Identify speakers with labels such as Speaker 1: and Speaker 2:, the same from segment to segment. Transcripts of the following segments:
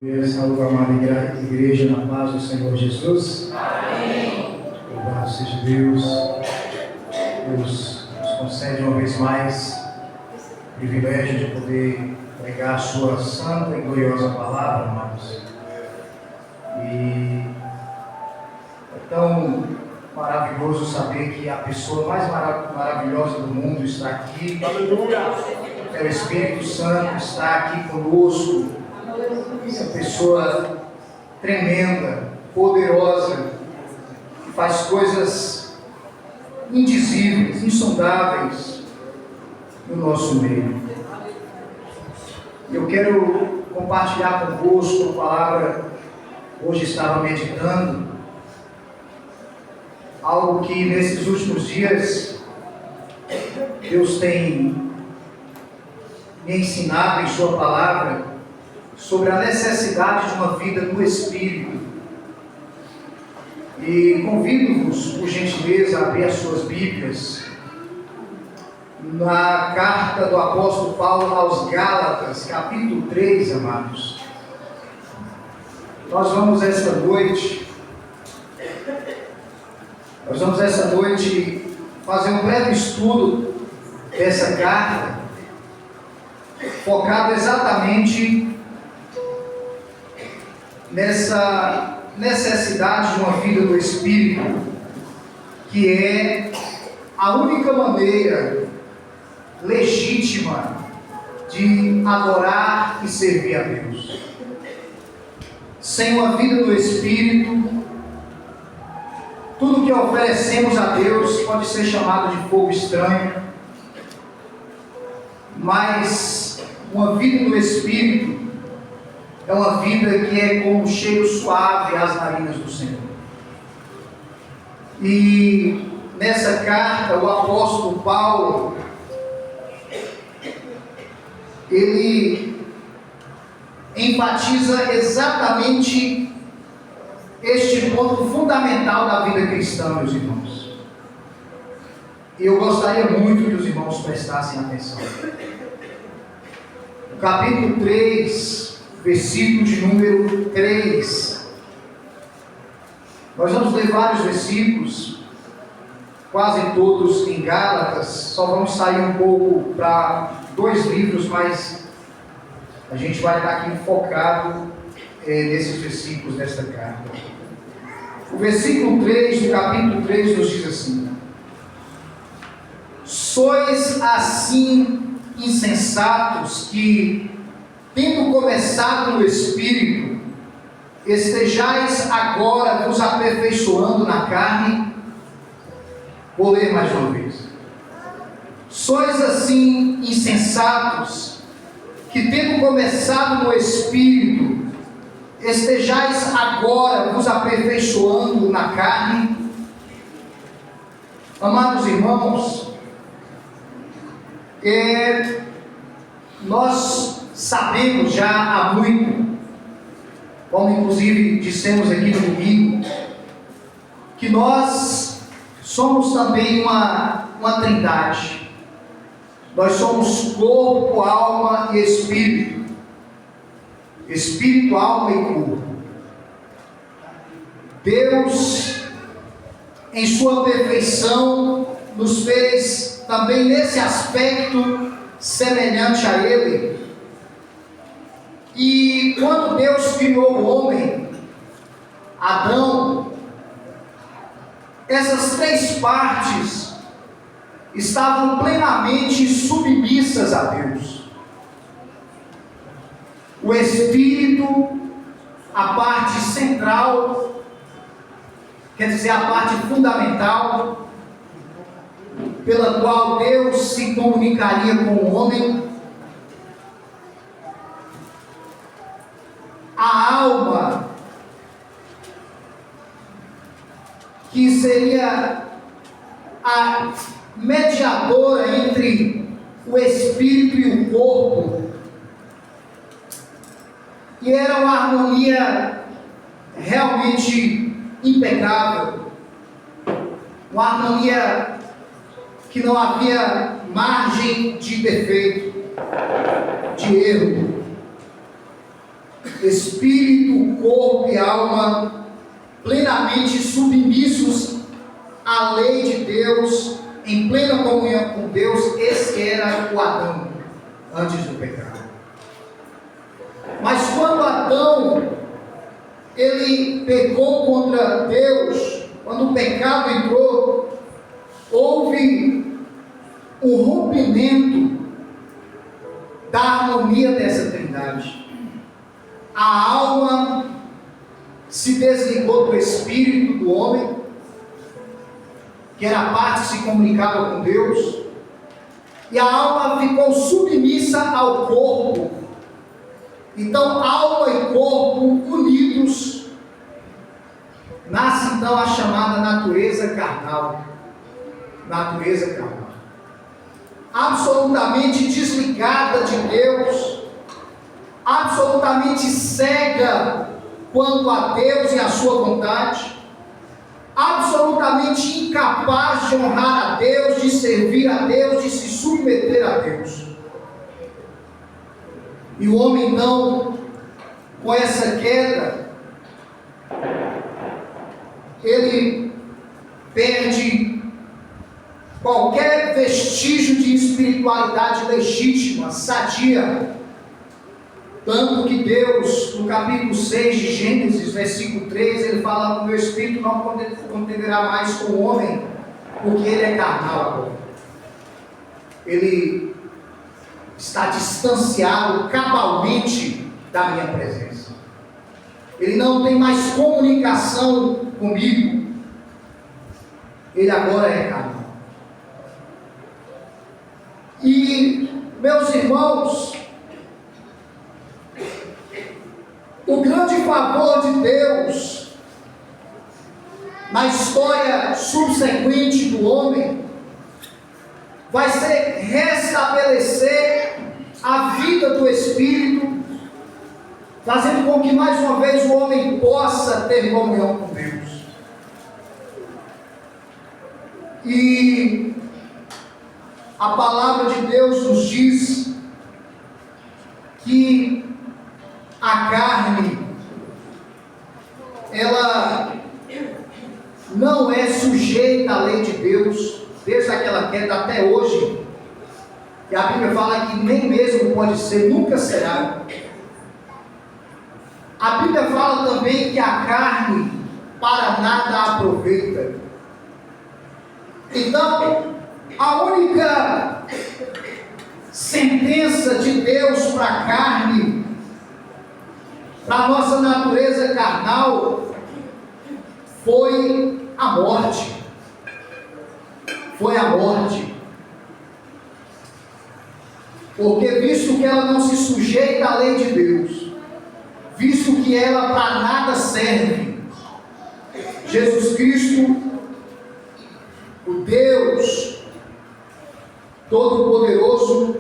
Speaker 1: Eu saúdo a amada igreja na paz do Senhor Jesus.
Speaker 2: Amém.
Speaker 1: Louvado seja Deus. Deus nos concede uma vez mais o privilégio de poder pregar a sua santa e gloriosa palavra, amados. E é tão maravilhoso saber que a pessoa mais maravilhosa do mundo está aqui.
Speaker 2: Aleluia.
Speaker 1: É o Espírito Santo está aqui conosco. Essa pessoa tremenda, poderosa, que faz coisas indizíveis, insondáveis no nosso meio. Eu quero compartilhar convosco a palavra. Hoje estava meditando algo que nesses últimos dias Deus tem me ensinado em sua palavra sobre a necessidade de uma vida no Espírito. E convido-vos, por gentileza, a abrir as suas Bíblias na carta do apóstolo Paulo aos Gálatas, capítulo 3, amados. Nós vamos esta noite fazer um breve estudo dessa carta, focado exatamente nessa necessidade de uma vida do Espírito, que é a única maneira legítima de adorar e servir a Deus. Sem uma vida do Espírito, tudo que oferecemos a Deus pode ser chamado de fogo estranho, mas uma vida do Espírito é uma vida que é como um cheiro suave às narinas do Senhor. E nessa carta, o apóstolo Paulo, ele enfatiza exatamente este ponto fundamental da vida cristã, meus irmãos. E eu gostaria muito que os irmãos prestassem atenção. No capítulo 3, versículo de número 3. Nós vamos ler vários versículos, quase todos em Gálatas. Só vamos sair um pouco para 2 livros, mas a gente vai estar aqui focado nesses versículos desta carta. O versículo 3 do capítulo 3 nos diz assim: sois assim insensatos que, tendo começado no Espírito, estejais agora vos aperfeiçoando na carne. Vou ler mais uma vez. Sois assim insensatos, que tendo começado no Espírito, estejais agora vos aperfeiçoando na carne. Amados irmãos, nós sabemos já há muito, como inclusive dissemos aqui no domingo, que nós somos também uma trindade. Nós somos corpo, alma e espírito. Espírito, alma e corpo. Deus, em sua perfeição, nos fez também nesse aspecto semelhante a Ele. E quando Deus criou o homem, Adão, essas 3 partes estavam plenamente submissas a Deus. O Espírito, a parte central, quer dizer, a parte fundamental, pela qual Deus se comunicaria com o homem. A alma, que seria a mediadora entre o espírito e o corpo, e era uma harmonia realmente impecável, uma harmonia que não havia margem de defeito, de erro. espírito, corpo e alma plenamente submissos à lei de Deus, em plena comunhão com Deus. Esse era o Adão antes do pecado. Mas quando Adão ele pecou contra Deus, quando o pecado entrou, houve um rompimento da harmonia dessa trindade. A alma se desligou do espírito do homem, que era a parte que se comunicava com Deus, e a alma ficou submissa ao corpo. Então, alma e corpo unidos, nasce então a chamada natureza carnal. Natureza carnal. Absolutamente desligada de Deus, absolutamente cega quanto a Deus e a sua vontade, absolutamente incapaz de honrar a Deus, de servir a Deus, de se submeter a Deus. E o homem então, com essa queda, ele perde qualquer vestígio de espiritualidade legítima, sadia. Tanto que Deus, no capítulo 6 de Gênesis, versículo 3, ele fala: o meu espírito não contenderá mais com o homem, porque ele é carnal agora. Ele está distanciado cabalmente da minha presença. Ele não tem mais comunicação comigo. Ele agora é carnal. E, meus irmãos, o grande favor de Deus na história subsequente do homem vai ser restabelecer a vida do Espírito, fazendo com que mais uma vez o homem possa ter comunhão com Deus. E a palavra de Deus nos diz que a carne, ela não é sujeita à lei de Deus, desde aquela queda até hoje. E a Bíblia fala que nem mesmo pode ser, nunca será. A Bíblia fala também que a carne para nada aproveita. Então, a única sentença de Deus para a carne, para a nossa natureza carnal, foi a morte. Foi a morte. Porque visto que ela não se sujeita à lei de Deus, visto que ela para nada serve, Jesus Cristo, o Deus Todo-Poderoso,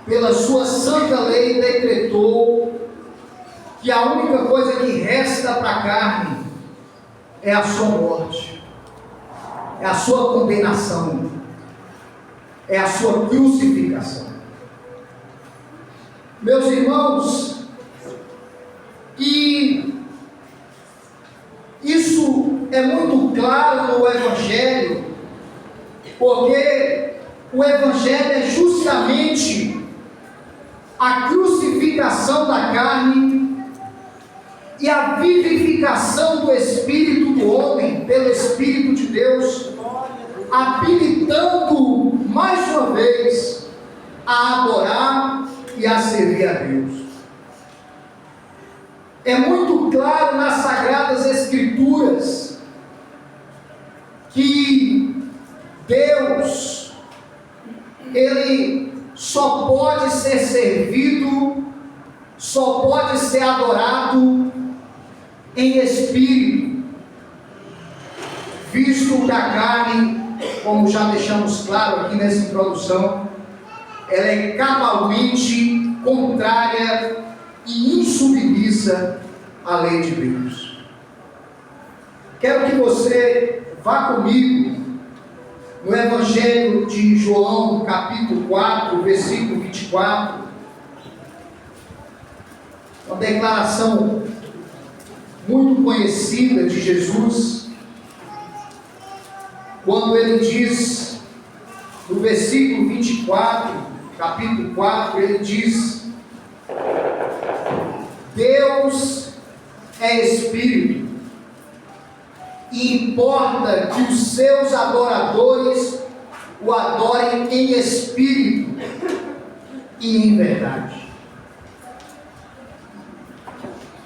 Speaker 1: pela sua santa lei, decretou que a única coisa que resta para a carne é a sua morte, é a sua condenação, é a sua crucificação. Meus irmãos, e isso é muito claro no Evangelho, porque o Evangelho é justamente a crucificação da carne e a vivificação do Espírito do homem pelo Espírito de Deus, habilitando mais uma vez a adorar e a servir a Deus. É muito claro nas Sagradas Escrituras que Deus, Ele só pode ser servido, só pode ser adorado em espírito, visto que a carne, como já deixamos claro aqui nessa introdução, ela é cabalmente contrária e insubmissa à lei de Deus. Quero que você vá comigo no Evangelho de João, capítulo 4, versículo 24. uma declaração muito conhecida de Jesus, quando ele diz, no versículo 24, capítulo 4, ele diz: Deus é Espírito, e importa que os seus adoradores o adorem em espírito e em verdade.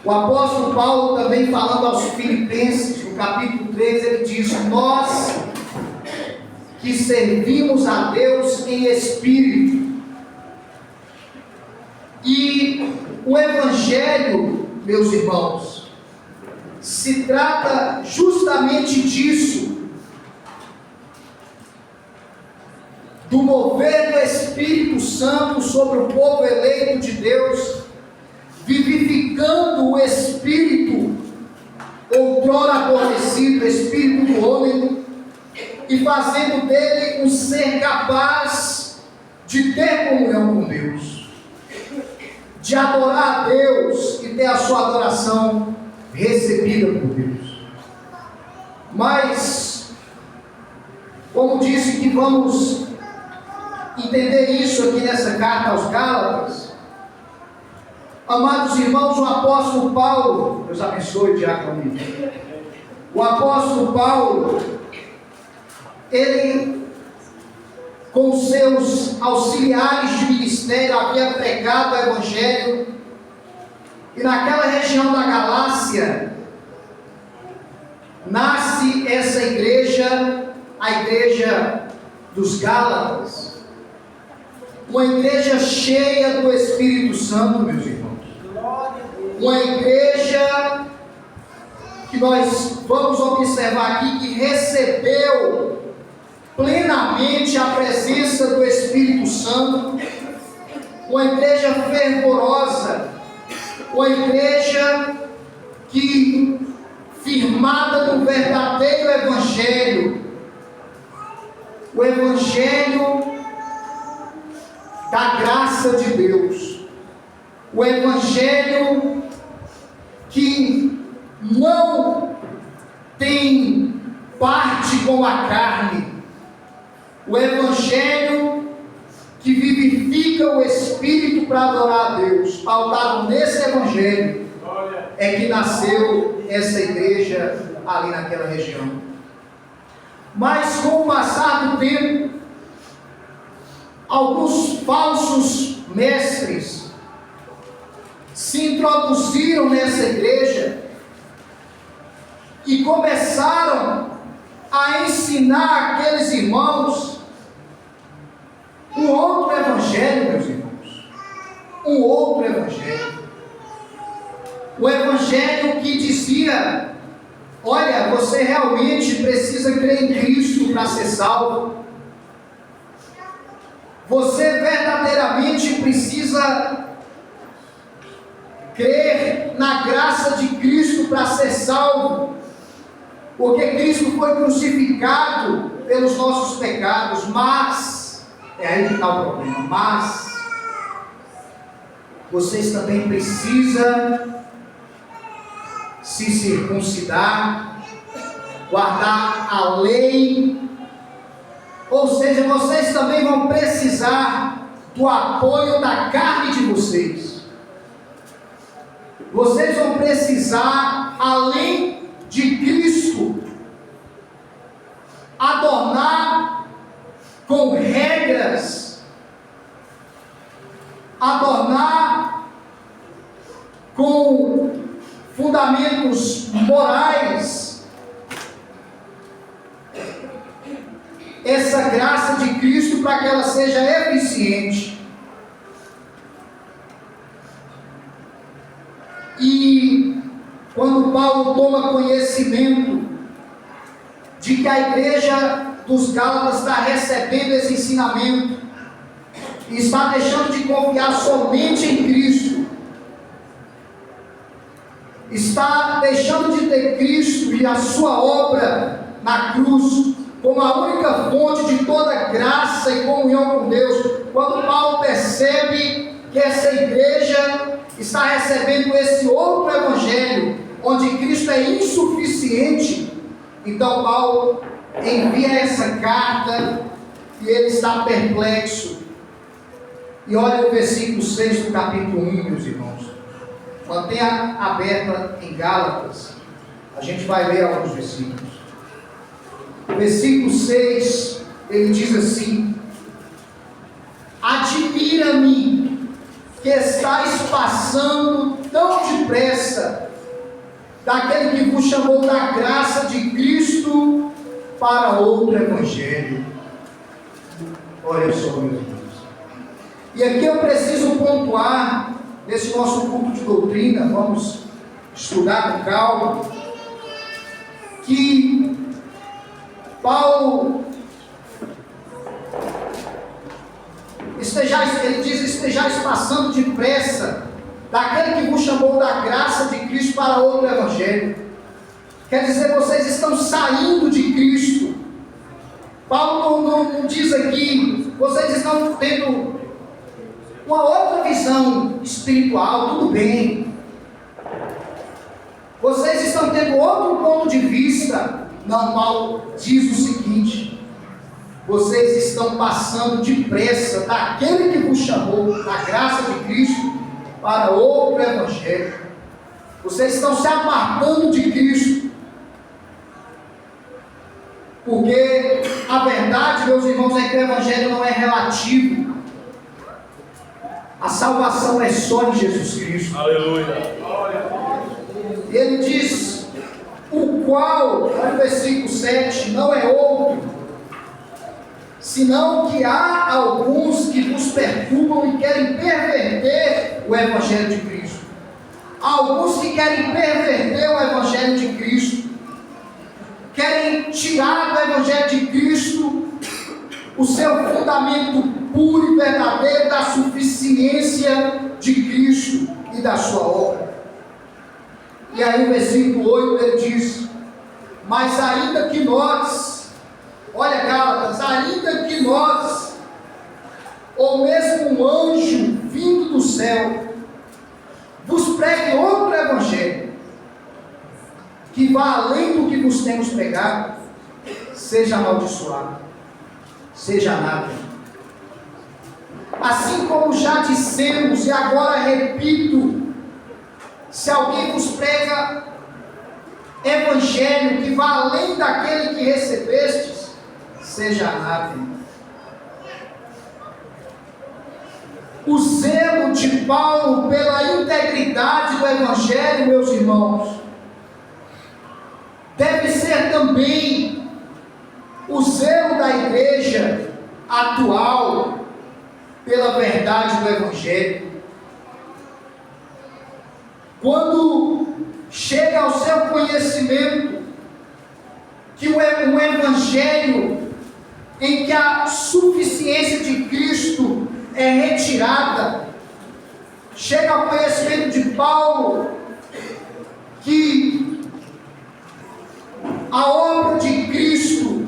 Speaker 1: O apóstolo Paulo, também falando aos Filipenses, no capítulo 3, ele diz: nós que servimos a Deus em espírito. E o Evangelho, meus irmãos, se trata justamente disso, do mover do Espírito Santo sobre o povo eleito de Deus, vivificando o espírito outrora adormecido, espírito do homem, e fazendo dele um ser capaz de ter comunhão com Deus, de adorar a Deus e ter a sua adoração recebida por Deus. Mas, como disse que vamos entender isso aqui nessa carta aos Gálatas, amados irmãos, o apóstolo Paulo, Deus abençoe, diácono, o apóstolo Paulo, ele, com seus auxiliares de ministério, havia pregado o Evangelho, e naquela região da Galácia, nasce essa igreja, a igreja dos Gálatas, uma igreja cheia do Espírito Santo, meus irmãos, uma igreja que nós vamos observar aqui, que recebeu plenamente a presença do Espírito Santo, uma igreja fervorosa, uma igreja que, firmada no verdadeiro Evangelho, o Evangelho da graça de Deus, o Evangelho que não tem parte com a carne, o Evangelho que vivifica o Espírito para adorar a Deus. Pautado nesse Evangelho é que nasceu essa igreja ali naquela região. Mas com o passar do tempo, alguns falsos mestres se introduziram nessa igreja e começaram a ensinar aqueles irmãos um outro evangelho, meus irmãos, um outro evangelho, o evangelho que dizia: olha, você realmente precisa crer em Cristo para ser salvo, você verdadeiramente precisa crer na graça de Cristo para ser salvo, porque Cristo foi crucificado pelos nossos pecados. Mas é aí que está o problema. Mas vocês também precisam se circuncidar, guardar a lei, ou seja, vocês também vão precisar do apoio da carne de vocês. Vocês vão precisar, além de Cristo, adornar com regras, adornar com fundamentos morais, essa graça de Cristo, para que ela seja eficiente. E quando Paulo toma conhecimento de que a igreja dos Gálatas está recebendo esse ensinamento, e está deixando de confiar somente em Cristo, está deixando de ter Cristo e a sua obra na cruz como a única fonte de toda graça e comunhão com Deus, quando Paulo percebe que essa igreja está recebendo esse outro evangelho, onde Cristo é insuficiente, então Paulo envia essa carta e ele está perplexo. E olha o versículo 6 do capítulo 1, meus irmãos. Mantenha aberta em Gálatas. A gente vai ler alguns versículos. O versículo 6, ele diz assim: admira-me que estáis passando tão depressa daquele que vos chamou da graça de Cristo para outro evangelho. Olha só, meus irmãos. E aqui eu preciso pontuar, nesse nosso culto de doutrina, vamos estudar com calma, que Paulo ele diz: estejais passando depressa daquele que vos chamou da graça de Cristo para outro evangelho. Quer dizer, vocês estão saindo de Cristo. Paulo não diz aqui, vocês estão tendo uma outra visão espiritual, tudo bem. Vocês estão tendo outro ponto de vista. Não, Paulo diz o seguinte: vocês estão passando depressa daquele que vos chamou da graça de Cristo para outro evangelho. Vocês estão se apartando de Cristo. Porque a verdade, meus irmãos, é que o evangelho não é relativo. A salvação é só em Jesus Cristo.
Speaker 2: Aleluia.
Speaker 1: Ele diz: o qual, no versículo 7, não é outro, senão que há alguns que vos perturbam e querem perverter o evangelho de Cristo. Há alguns que querem perverter o evangelho de Cristo, querem tirar do evangelho de Cristo o seu fundamento puro e verdadeiro da suficiência de Cristo e da sua obra. E aí o versículo 8 ele diz: mas ainda que nós, olha Gálatas, ainda que nós, ou mesmo um anjo vindo do céu, vos pregue outro evangelho, que vá além do que vos temos pregado, seja amaldiçoado, seja anátema. Assim como já dissemos, e agora repito, se alguém vos prega evangelho que vá além daquele que recebestes, seja anátema. O zelo de Paulo pela integridade do evangelho, meus irmãos, deve ser também o zelo da igreja atual pela verdade do evangelho. Quando chega ao seu conhecimento que um evangelho em que a suficiência de Cristo é retirada, chega ao conhecimento de Paulo que a obra de Cristo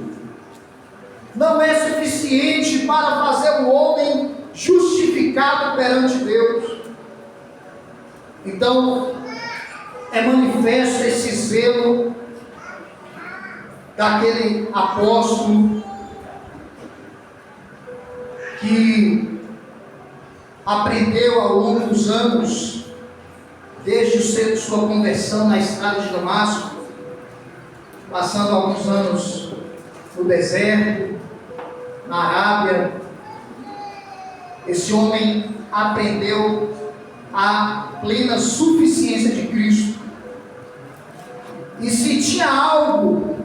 Speaker 1: não é suficiente para fazer o homem justificado perante Deus. Então, é manifesto esse zelo daquele apóstolo que aprendeu ao longo dos anos, desde sua conversão na estrada de Damasco, passando alguns anos no deserto, na Arábia. Esse homem aprendeu a plena suficiência de Cristo. E se tinha algo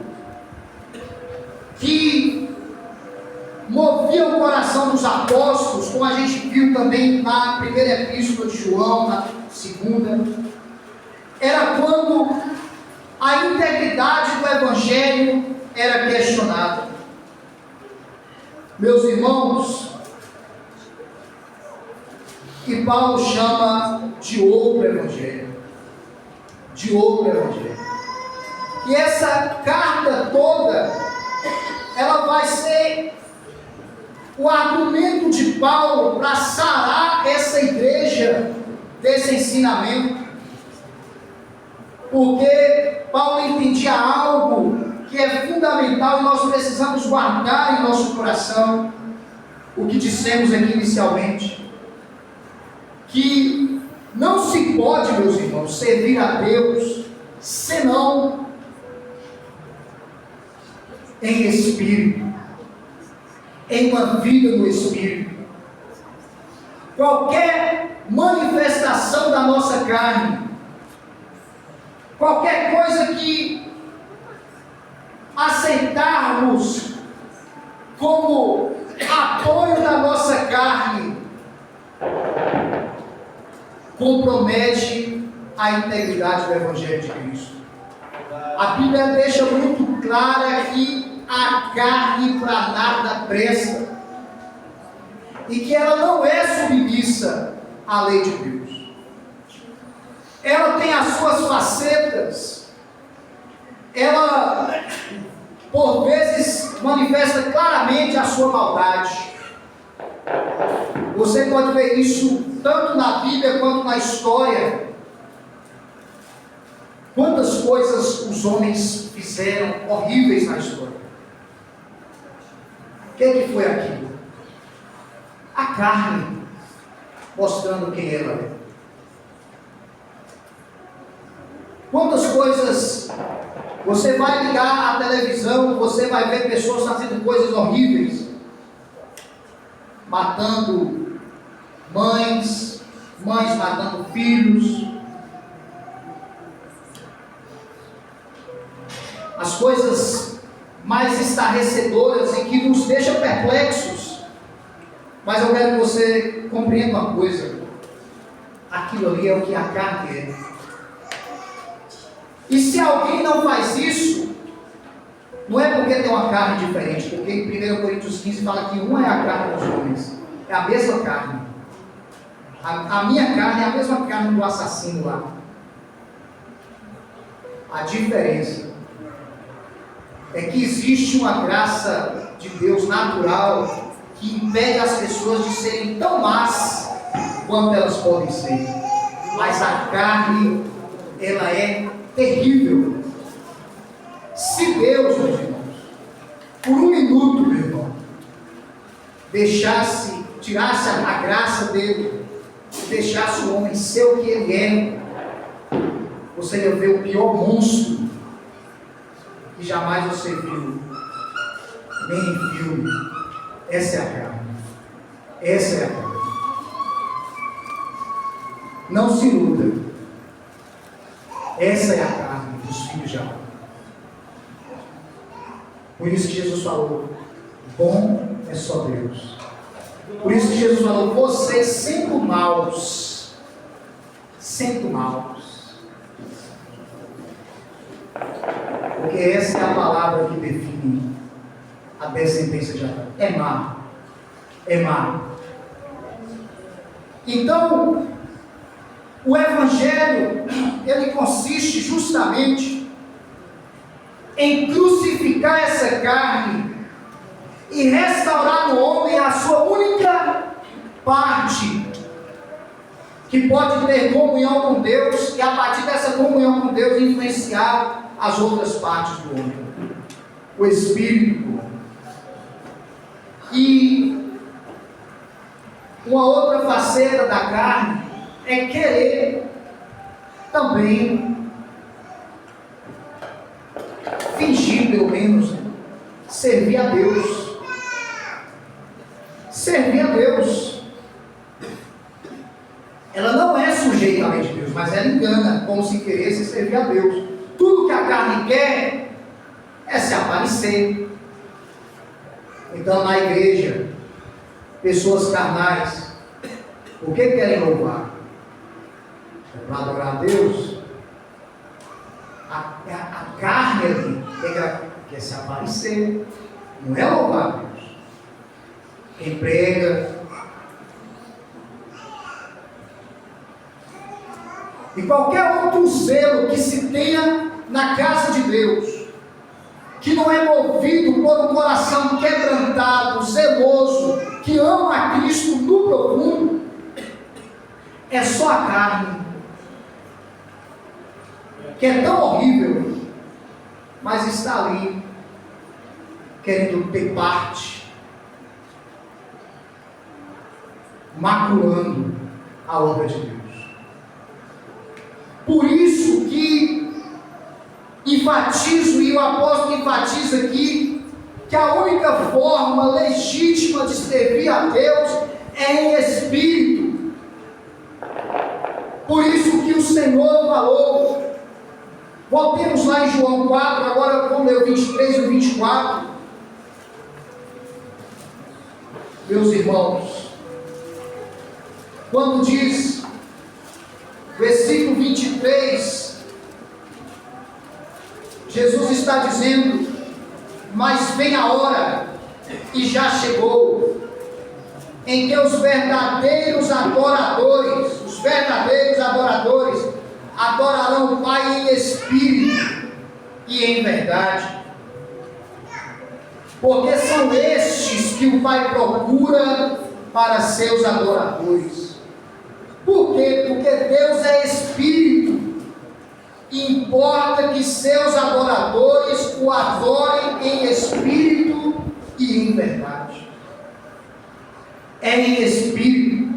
Speaker 1: que movia o coração dos apóstolos, como a gente viu também na primeira epístola de João, na segunda, era quando a integridade do evangelho era questionada. Meus irmãos, que Paulo chama de outro evangelho. De outro evangelho. E essa carta toda, ela vai ser o argumento de Paulo para sarar essa igreja desse ensinamento, porque Paulo entendia algo que é fundamental e nós precisamos guardar em nosso coração, o que dissemos aqui inicialmente, que não se pode, meus irmãos, servir a Deus senão em espírito, em uma vida no espírito. Qualquer manifestação da nossa carne, qualquer coisa que aceitarmos como apoio da nossa carne, compromete a integridade do Evangelho de Cristo. A Bíblia deixa muito clara que a carne para nada presta e que ela não é submissa à lei de Deus. Ela tem as suas facetas, ela por vezes manifesta claramente a sua maldade. Você pode ver isso tanto na Bíblia quanto na história. Quantas coisas os homens fizeram horríveis na história. O que foi aquilo? A carne mostrando quem ela é. Quantas coisas você vai ligar a televisão, você vai ver pessoas fazendo coisas horríveis, matando mães matando filhos. As coisas mais estarrecedoras e que nos deixam perplexos. Mas eu quero que você compreenda uma coisa: aquilo ali é o que a carne é. E se alguém não faz isso, não é porque tem uma carne diferente, porque em 1 Coríntios 15 fala que uma é a carne dos homens, é a mesma carne. A minha carne é a mesma carne do assassino lá. A diferença é que existe uma graça de Deus natural que impede as pessoas de serem tão más quanto elas podem ser. Mas a carne, ela é terrível. Se Deus, meus irmãos, por um minuto, meu irmão, tirasse a graça dele, deixasse o homem ser o que ele é, você ia ver o pior monstro que jamais você viu, nem em filme. Essa é a carne. Essa é a carne. Não se iluda. Essa é a carne dos filhos de Adão. Por isso que Jesus falou: bom é só Deus. Por isso que Jesus falou: vocês sendo maus, porque essa é a palavra que define a descendência de Adão. É má. É má. Então, o Evangelho, ele consiste justamente em crucificar essa carne e restaurar no homem a sua única parte que pode ter comunhão com Deus, e a partir dessa comunhão com Deus influenciar as outras partes do homem, o espírito do homem. E uma outra faceta da carne é querer também fingir, pelo menos, servir a Deus. Servir a Deus. Ela não é sujeita à lei de Deus, mas ela engana, como se queresse servir a Deus. Tudo que a carne quer é se aparecer. Então, na igreja, pessoas carnais, por que querem louvar? É para adorar a Deus. A carne ali quer se aparecer, não é louvar a Deus. Quem prega, e qualquer outro zelo que se tenha na casa de Deus, que não é movido por um coração quebrantado, zeloso, que ama a Cristo no profundo, é só a carne, que é tão horrível, mas está ali, querendo ter parte, maculando a obra de Deus. Por isso que enfatizo, e o apóstolo enfatiza aqui, que a única forma legítima de servir a Deus é em espírito. Por isso que o Senhor falou, voltemos lá em João 4, agora vamos ler o 23 e o 24. Meus irmãos, quando diz, versículo 23, Jesus está dizendo: mas vem a hora, e já chegou, em que os verdadeiros adoradores adorarão o Pai em espírito e em verdade, porque são estes que o Pai procura para seus adoradores. Por quê? Porque Deus é espírito, e importa que seus adoradores o adorem em espírito e em verdade. É em espírito,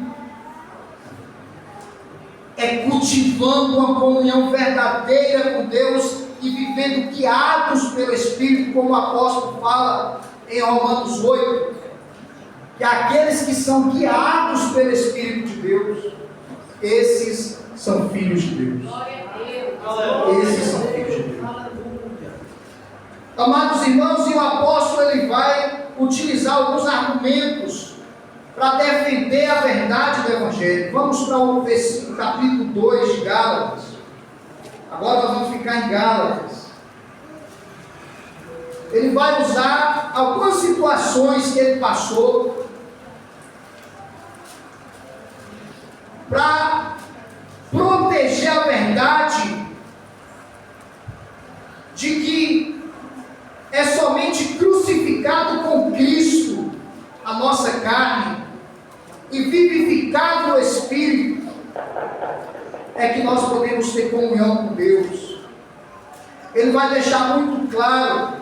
Speaker 1: é cultivando uma comunhão verdadeira com Deus e vivendo guiados pelo Espírito, como o apóstolo fala em Romanos 8, que aqueles que são guiados pelo Espírito de Deus, esses são filhos de Deus. Esses são filhos de Deus. Amados irmãos, e o apóstolo ele vai utilizar alguns argumentos para defender a verdade do Evangelho. Vamos para o capítulo 2 de Gálatas. Agora nós vamos ficar em Gálatas. Ele vai usar algumas situações que ele passou para proteger a verdade de que é somente crucificado com Cristo a nossa carne e vivificado no Espírito é que nós podemos ter comunhão com Deus. Ele vai deixar muito claro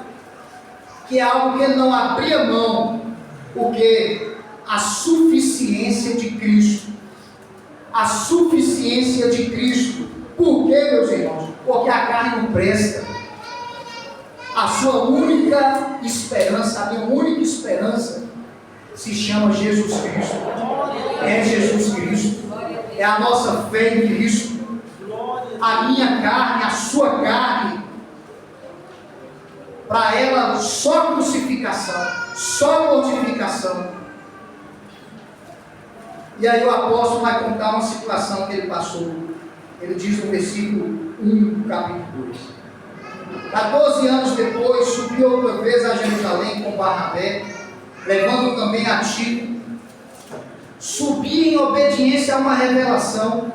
Speaker 1: que é algo que ele não abria mão, porque a suficiência de Cristo. A suficiência de Cristo. Por quê, meus irmãos? Porque a carne não presta. A sua única esperança, a minha única esperança se chama Jesus Cristo. É Jesus Cristo. É a nossa fé em Cristo. A minha carne, a sua carne, para ela só crucificação, só mortificação. E aí o apóstolo vai contar uma situação que ele passou. Ele diz no versículo 1 do capítulo 2. 14 anos depois, subiu outra vez a Jerusalém com Barnabé, levando também a Tito. Subi em obediência a uma revelação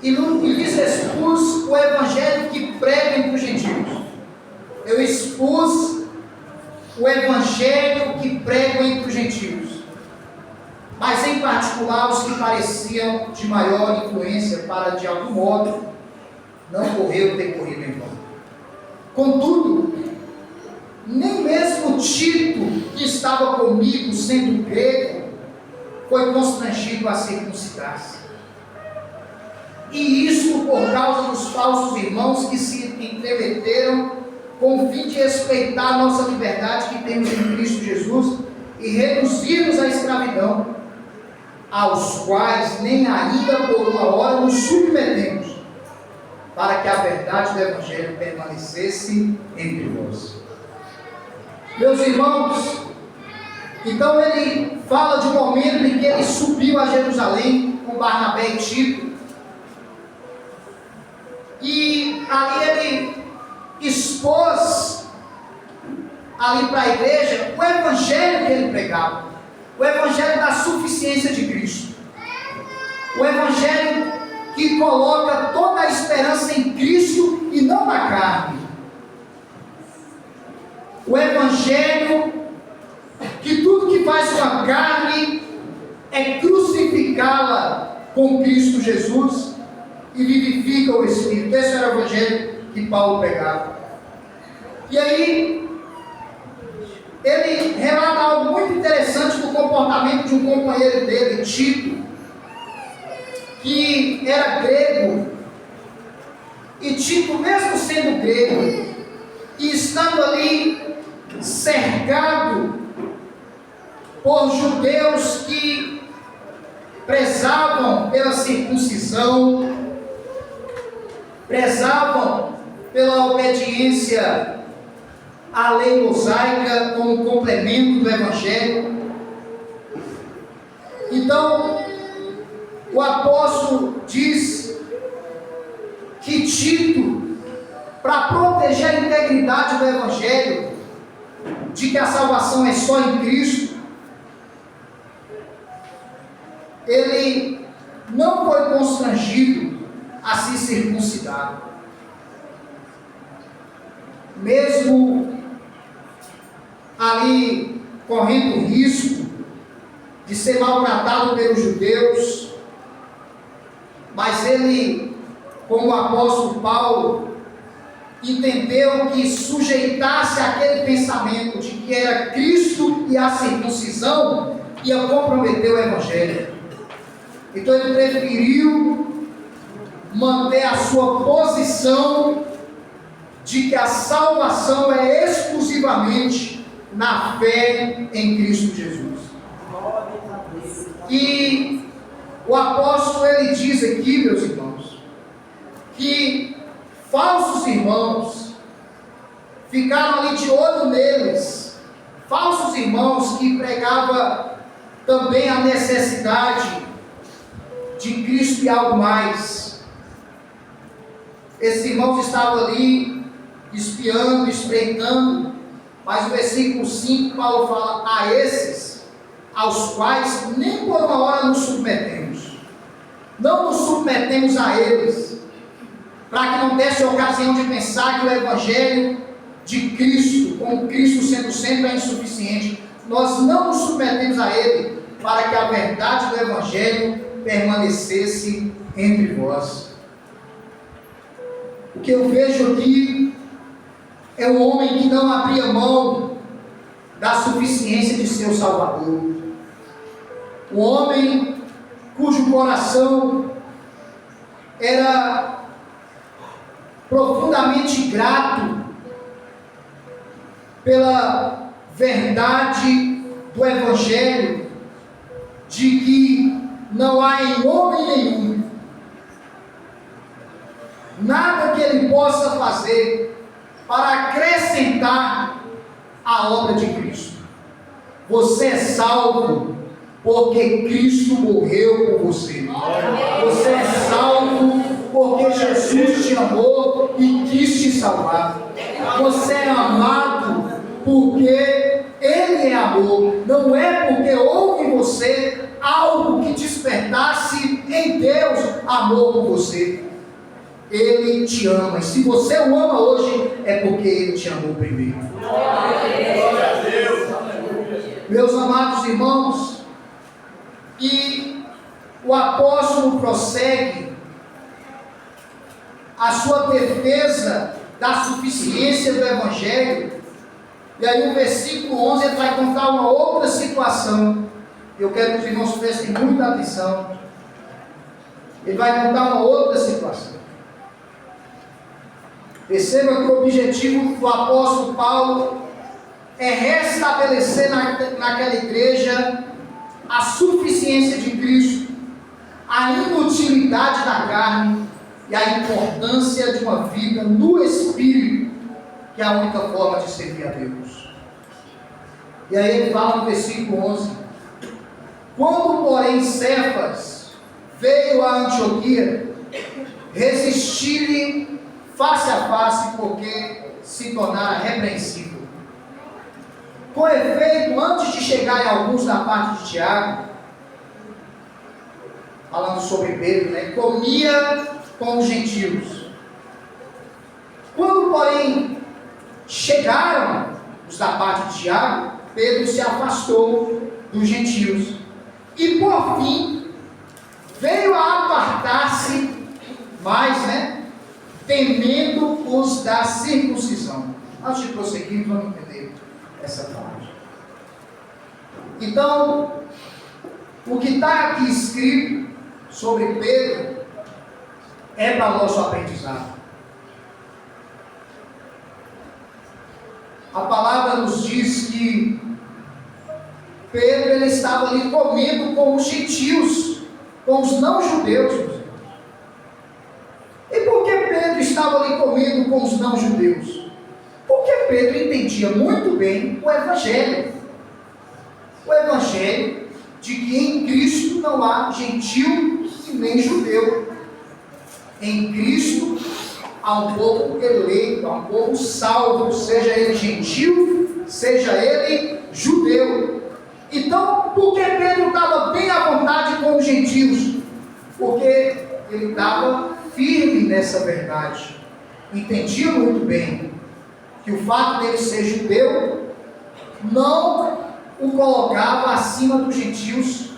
Speaker 1: e lhes expus o evangelho que prego entre os gentios. Eu expus o evangelho que prego entre os gentios, mas em particular os que pareciam de maior influência, para de algum modo não correr o decorrido em vão. Contudo, nem mesmo Tito, que estava comigo, sendo grego, foi constrangido a circuncidar-se. E isso por causa dos falsos irmãos que se entremeteram com o fim de respeitar a nossa liberdade que temos em Cristo Jesus e reduzir-nos à escravidão, aos quais nem ainda por uma hora nos submetemos, para que a verdade do Evangelho permanecesse entre vós. Meus irmãos, então ele fala de um momento em que ele subiu a Jerusalém com Barnabé e Tito, e ali ele expôs ali para a igreja o evangelho que ele pregava, o evangelho da suficiência de Cristo, o evangelho que coloca toda a esperança em Cristo e não na carne, o evangelho que tudo que faz com a carne é crucificá-la com Cristo Jesus e vivifica o Espírito. Esse era o evangelho que Paulo pregava. E aí, ele relata algo muito interessante do comportamento de um companheiro dele, Tito, que era grego. E Tito, mesmo sendo grego, e estando ali cercado por judeus que prezavam pela circuncisão, prezavam pela obediência à lei mosaica como complemento do Evangelho. Então, o apóstolo diz que Tito, para proteger a integridade do Evangelho, de que a salvação é só em Cristo, ele não foi constrangido a se circuncidar. Mesmo ali correndo risco de ser maltratado pelos judeus, mas ele, como o apóstolo Paulo, entendeu que sujeitar-se àquele pensamento de que era Cristo e a circuncisão ia comprometer o Evangelho. Então ele preferiu manter a sua posição de que a salvação é exclusivamente na fé em Cristo Jesus. E o apóstolo, ele diz aqui, meus irmãos, que falsos irmãos ficaram ali de olho neles, falsos irmãos que pregavam também a necessidade de Cristo e algo mais. Esses irmãos estavam ali espiando, espreitando, mas no versículo 5 Paulo fala: a esses, aos quais nem por uma hora nos submetemos, não nos submetemos a eles, para que não desse ocasião de pensar que o Evangelho de Cristo, com Cristo sendo sempre é insuficiente. Nós não nos submetemos a ele, para que a verdade do Evangelho permanecesse entre vós. O que eu vejo aqui é um homem que não abria mão da suficiência de seu Salvador. Um homem cujo coração era profundamente grato pela verdade do Evangelho, de que não há em homem nenhum nada que ele possa fazer para acrescentar a obra de Cristo. Você é salvo porque Cristo morreu por você. Você é salvo porque Jesus te amou e quis te salvar. Você é amado porque Ele é amor. Não é porque houve em você algo que despertasse em Deus amor por você. Ele te ama, e se você o ama hoje, é porque Ele te amou primeiro. Glória a Deus. Meus amados irmãos, e o apóstolo prossegue a sua defesa da suficiência do Evangelho, e aí no versículo 11 ele vai contar uma outra situação. Eu quero que os irmãos prestem muita atenção. Ele vai contar uma outra situação. Perceba que o objetivo do apóstolo Paulo é restabelecer naquela igreja a suficiência de Cristo, a inutilidade da carne e a importância de uma vida no Espírito, que é a única forma de servir a Deus. E aí ele fala no versículo 11: quando, porém, Cefas veio a Antioquia, resisti-lhe face a face, porque se tornara repreensível. Com efeito, antes de chegarem alguns da parte de Tiago, falando sobre Pedro, comia com os gentios. Quando, porém, chegaram os da parte de Tiago, Pedro se afastou dos gentios. E por fim, veio a apartar-se mais, temendo os da circuncisão. Antes de prosseguir, vamos entender essa parte. Então, o que está aqui escrito sobre Pedro é para o nosso aprendizado. A palavra nos diz que Pedro ele estava ali comendo com os gentios, com os não-judeus. E por que Pedro estava ali comendo com os não-judeus? Porque Pedro entendia muito bem o Evangelho. O Evangelho de que em Cristo não há gentil e nem judeu. Em Cristo há um povo eleito, há um povo salvo, seja ele gentil, seja ele judeu. Então, por que Pedro estava bem à vontade com os gentios? Porque ele estava firme nessa verdade. Entendia muito bem que o fato dele ser judeu não o colocava acima dos gentios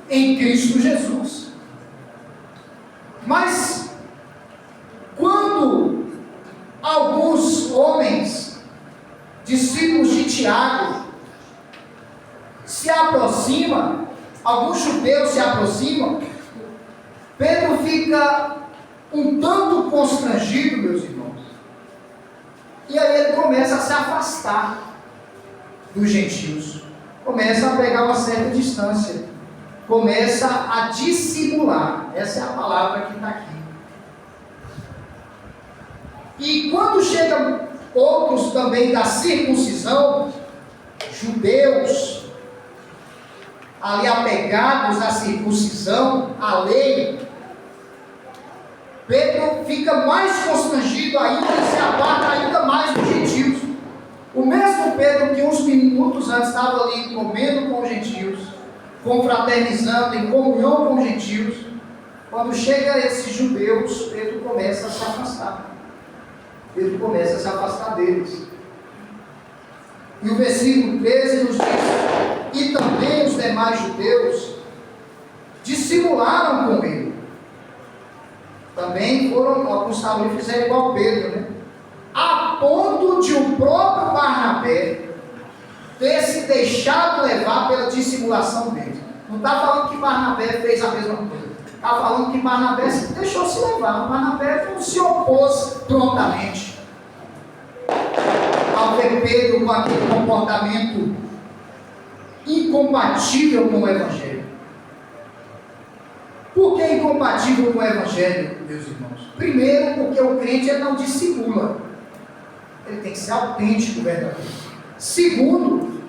Speaker 1: em Cristo Jesus. Mas quando alguns homens, discípulos de Tiago, se aproximam, alguns judeus se aproximam, Pedro fica um tanto constrangido, meus irmãos. E aí ele começa a se afastar dos gentios. Começa a pegar uma certa distância. Começa a dissimular. Essa é a palavra que está aqui. E quando chegam outros também da circuncisão, judeus, ali apegados à circuncisão, à lei, Pedro fica mais constrangido ainda e se aparta ainda mais dos gentios. O mesmo Pedro que uns minutos antes estava ali comendo com os gentios, confraternizando, em comunhão com os gentios, quando chega esses judeus, Pedro começa a se afastar. Pedro começa a se afastar deles. E o versículo 13 nos diz: e também os demais judeus dissimularam com ele. Também foram, alguns estavam ali, fizeram igual Pedro, a ponto de o próprio Barnabé ter se deixado levar pela dissimulação dele. Não está falando que Barnabé fez a mesma coisa. Está falando que Barnabé deixou se levar. Barnabé não se opôs prontamente ao ver Pedro com aquele comportamento incompatível com o Evangelho. Por que incompatível com o Evangelho, meus irmãos? Primeiro, porque o crente ele não dissimula. Ele tem que ser autêntico, verdadeiro. Segundo,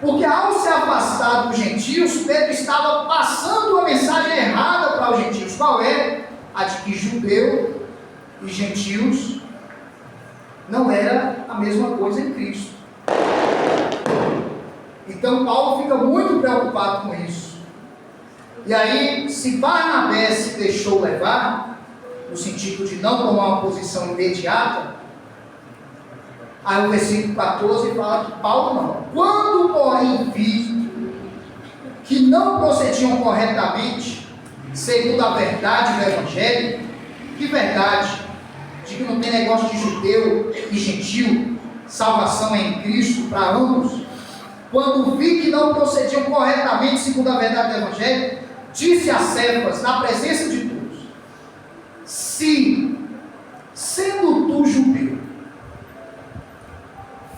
Speaker 1: porque ao se afastar dos gentios, Pedro estava passando uma mensagem errada para os gentios. Qual é? A de que judeu e gentios não era a mesma coisa em Cristo. Então Paulo fica muito preocupado com isso. E aí, se Barnabé se deixou levar, no sentido de não tomar uma posição imediata, aí o versículo 14 fala que Paulo não. Quando, porém, vi que não procediam corretamente, segundo a verdade do Evangelho, que verdade? De que não tem negócio de judeu e gentil, salvação é em Cristo para ambos. Quando vi que não procediam corretamente segundo a verdade do Evangelho, disse a Cefas, na presença de todos: se, sendo tu judeu,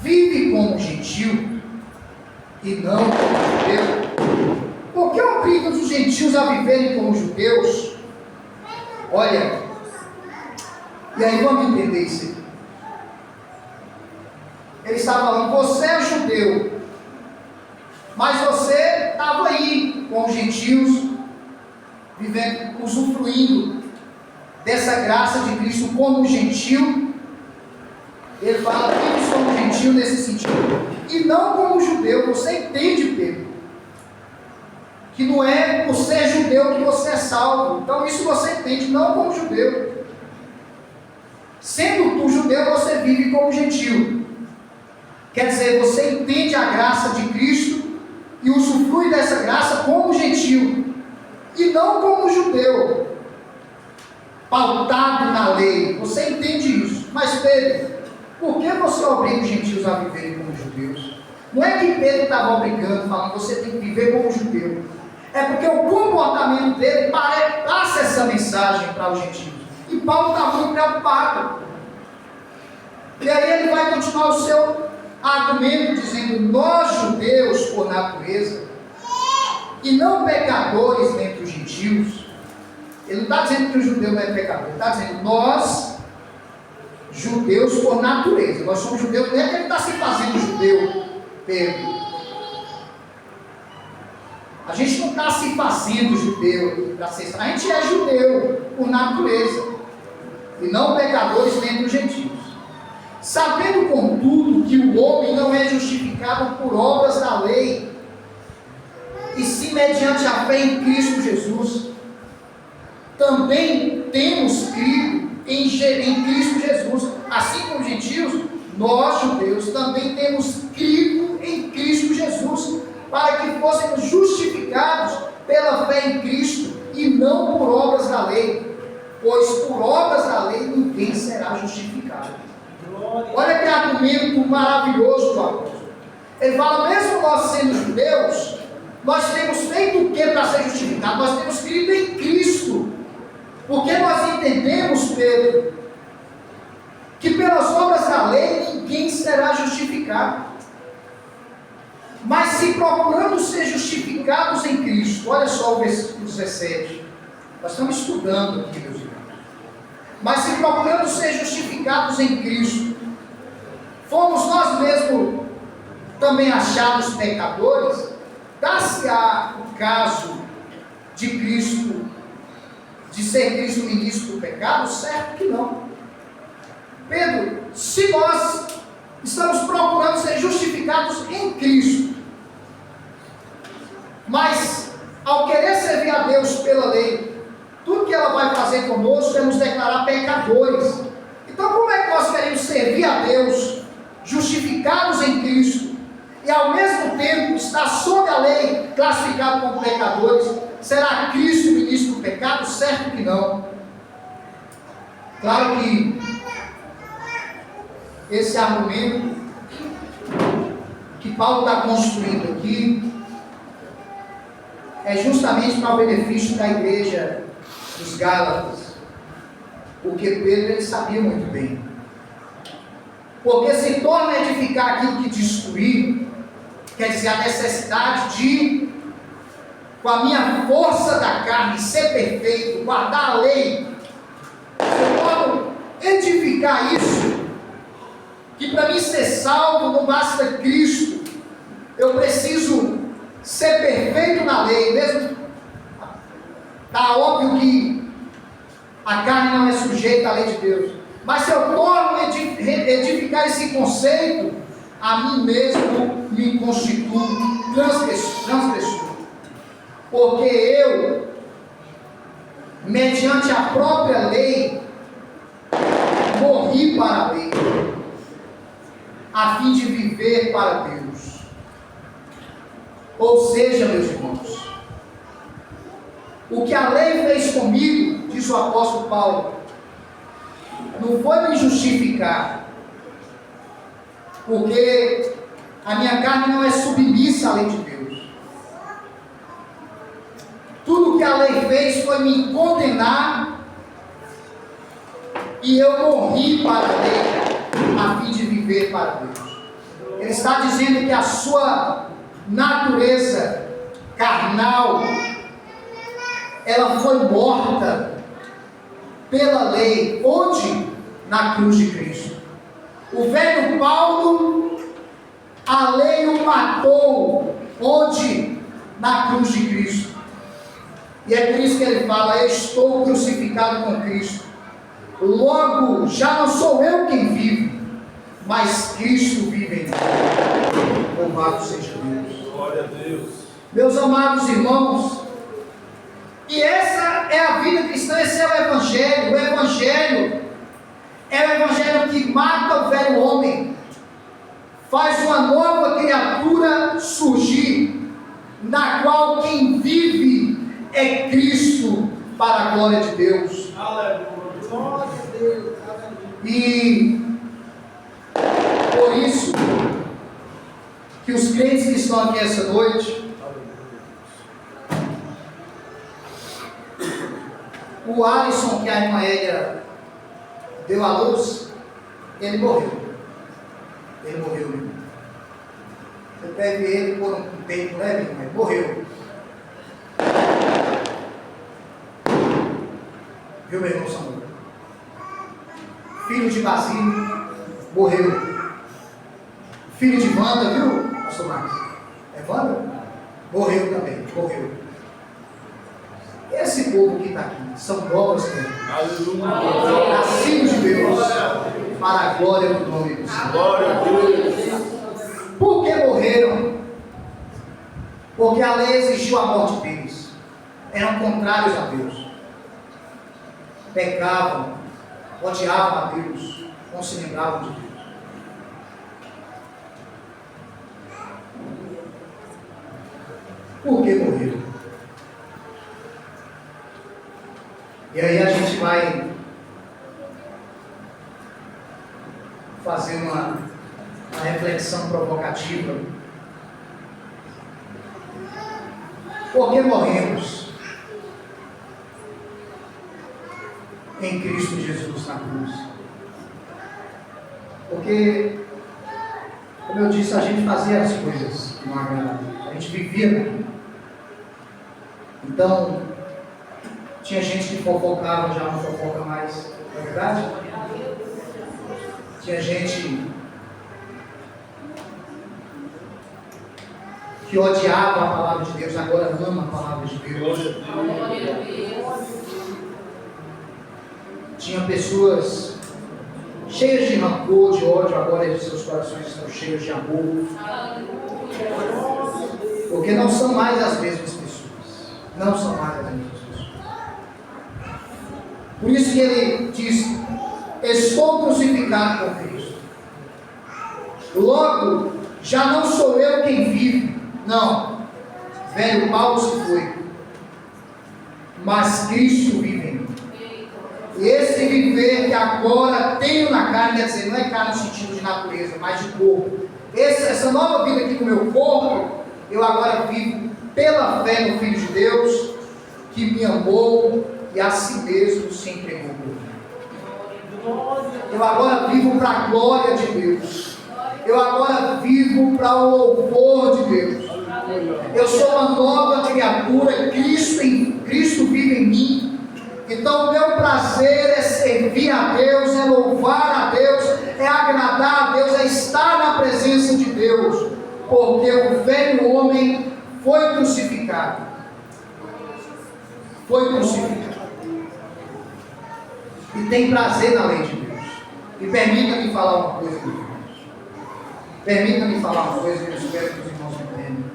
Speaker 1: vive como gentil e não como judeu, por que obrigas os gentios a viverem como judeus? Olha, e aí vamos entender isso aqui. Ele está falando: você é judeu, mas você estava aí com os gentios, vivendo, usufruindo dessa graça de Cristo como gentil. Ele fala: vive como gentil nesse sentido, e não como judeu. Você entende, Pedro, que não é por ser judeu que você é salvo. Então isso você entende, não como judeu. Sendo tu judeu, você vive como gentil. Quer dizer, você entende a graça de Cristo e usufrui dessa graça como gentil. e não como judeu, pautado na lei. Você entende isso? Mas Pedro, por que você obriga os gentios a viverem como judeus? Não é que Pedro estava obrigando, falando, você tem que viver como judeu. É porque o comportamento dele passa essa mensagem para os gentios. E Paulo está muito preocupado. E aí ele vai continuar o seu argumento, dizendo, nós judeus, por natureza, e não pecadores dentre os gentios. Ele não está dizendo que o judeu não é pecador, ele está dizendo, nós, judeus por natureza, nós somos judeus, não é que ele está se fazendo judeu, Pedro. A gente não está se fazendo judeu, a gente é judeu por natureza, e não pecadores dentre os gentios. Sabendo, contudo, que o homem não é justificado por obras da lei, e sim mediante a fé em Cristo Jesus, também temos crido em Cristo Jesus, assim como os gentios, nós judeus também temos crido em Cristo Jesus, para que fôssemos justificados pela fé em Cristo, e não por obras da lei, pois por obras da lei ninguém será justificado. Olha que argumento maravilhoso do apóstolo. Ele fala, mesmo nós sendo judeus, nós temos feito o que para ser justificado? Nós temos crido em Cristo. Porque nós entendemos, Pedro, que pelas obras da lei ninguém será justificado. Mas se procuramos ser justificados em Cristo, olha só o versículo 17. Nós estamos estudando aqui, meus irmãos. Mas se procuramos ser justificados em Cristo, fomos nós mesmos também achados pecadores, dá-se-á o caso de Cristo, de ser Cristo ministro do pecado? Certo que não. Pedro, se nós estamos procurando ser justificados em Cristo, mas ao querer servir a Deus pela lei, tudo que ela vai fazer conosco é nos declarar pecadores. Então como é que nós queremos servir a Deus, justificados em Cristo, e ao mesmo tempo estar sob a lei, classificado como pecadores? Será Cristo ministro do pecado? Certo que não. Claro que esse argumento que Paulo está construindo aqui é justamente para o benefício da igreja dos Gálatas, porque Pedro ele sabia muito bem. Porque se torna a edificar aquilo que destruir, quer dizer, a necessidade de, com a minha força da carne, ser perfeito, guardar a lei. Eu posso edificar isso, que para mim ser salvo não basta Cristo, eu preciso ser perfeito na lei, mesmo. Está óbvio que a carne não é sujeita à lei de Deus, mas se eu torno edificar esse conceito, a mim mesmo me constituo transgressor. Porque eu, mediante a própria lei, morri para a lei, a fim de viver para Deus. Ou seja, meus irmãos, o que a lei fez comigo, diz o apóstolo Paulo, não foi me justificar, porque a minha carne não é submissa à lei de Deus. Tudo que a lei fez foi me condenar, e eu morri para a lei, a fim de viver para Deus. Ele está dizendo que a sua natureza carnal, ela foi morta pela lei. Onde? Na cruz de Cristo. O velho Paulo, a lei o matou. Onde? Na cruz de Cristo. E é por isso que ele fala, eu estou crucificado com Cristo. Logo, já não sou eu quem vive, mas Cristo vive em mim. Louvado seja Deus.
Speaker 2: Glória a Deus.
Speaker 1: Meus amados irmãos, e essa é a vida cristã, esse é o Evangelho. O Evangelho é o Evangelho que mata o velho homem, faz uma nova criatura surgir, na qual quem vive é Cristo para a glória de Deus.
Speaker 2: Glória a Deus.
Speaker 1: E por isso que os crentes que estão aqui essa noite, o Alisson que a irmã Elia deu à luz, ele morreu. Ele morreu, meu irmão. Você teve ele por um tempo, né, meu irmão? Ele morreu. Viu, meu irmão Samuel? Filho de Basílio, morreu. Filho de Wanda, viu, pastor Marcos? É Wanda? Morreu também, morreu. Esse povo que está aqui são novas criaturas, nascidos de Deus, para a glória do nome do Senhor.
Speaker 2: Glória a Deus.
Speaker 1: Por que morreram? Porque a lei exigiu a morte deles. Eram contrários a Deus. Pecavam, odiavam a Deus, não se lembravam de Deus. Por que morreram? E aí a gente vai fazer uma reflexão provocativa. Por que morremos em Cristo Jesus na cruz? Porque, como eu disse, a gente fazia as coisas que não agradam a Deus. A gente vivia naquilo. Então, tinha gente que fofocava, já não fofoca mais, não é verdade? Tinha gente que odiava a palavra de Deus, agora ama a palavra de Deus. Tinha pessoas cheias de rancor, de ódio, agora seus corações estão cheios de amor. Porque não são mais as mesmas pessoas. Não são mais as mesmas pessoas. Por isso que ele diz: estou crucificado com Cristo. Logo, já não sou eu quem vive. Não. Velho Paulo se foi. Mas Cristo vive em mim. E esse viver que agora tenho na carne, quer dizer, não é carne no sentido de natureza, mas de corpo. Essa nova vida aqui com o meu corpo, eu agora vivo pela fé no Filho de Deus, que me amou e a si mesmo se entregou por mim. Eu agora vivo para a glória de Deus. Eu agora vivo para o louvor de Deus. Eu sou uma nova criatura, Cristo vive em mim. Então o meu prazer é servir a Deus, é louvar a Deus, é agradar a Deus, é estar na presença de Deus. Porque o velho homem foi crucificado. Foi crucificado. E tem prazer na lei de Deus. E permita-me falar uma coisa, irmãos. Permita-me falar uma coisa que eu espero que os irmãos entendam.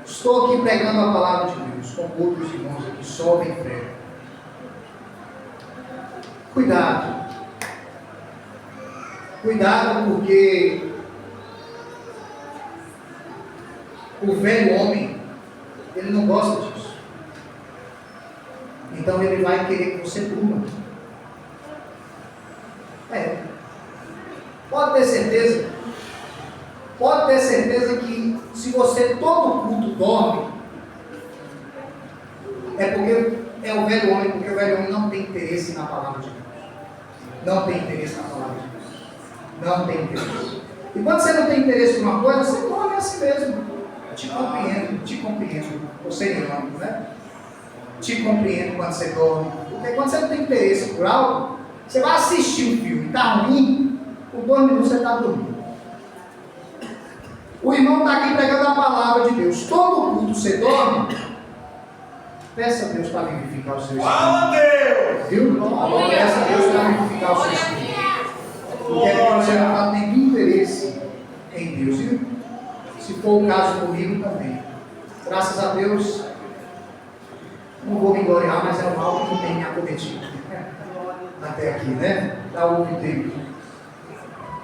Speaker 1: Estou aqui pregando a palavra de Deus com outros irmãos aqui, só em fé. Cuidado. Cuidado, porque o velho homem, ele não gosta disso. Então ele vai querer que você durma. Pode ter certeza. Pode ter certeza que se você todo culto dorme, é porque é o velho homem, porque o velho homem não tem interesse na palavra de Deus. Não tem interesse na palavra de Deus. Não tem interesse. E quando você não tem interesse por uma coisa, você dorme assim mesmo. Te compreendo. Você não, né? Te compreendo quando você dorme. Porque quando você não tem interesse por algo, você vai assistir um filme, está ruim, por 2 minutos você está dormindo. O irmão está aqui pregando a palavra de Deus. Todo culto você dorme, peça a Deus para vivificar o seu espírito.
Speaker 2: Fala, Deus!
Speaker 1: Viu? Peça a Deus para vivificar o seu espírito. Porque você não tem nenhum interesse em Deus, viu? Se for o caso comigo também. Graças a Deus, não vou me gloriar, mas é um mal que não tem me acometido. Até aqui, né? Já houve tempo.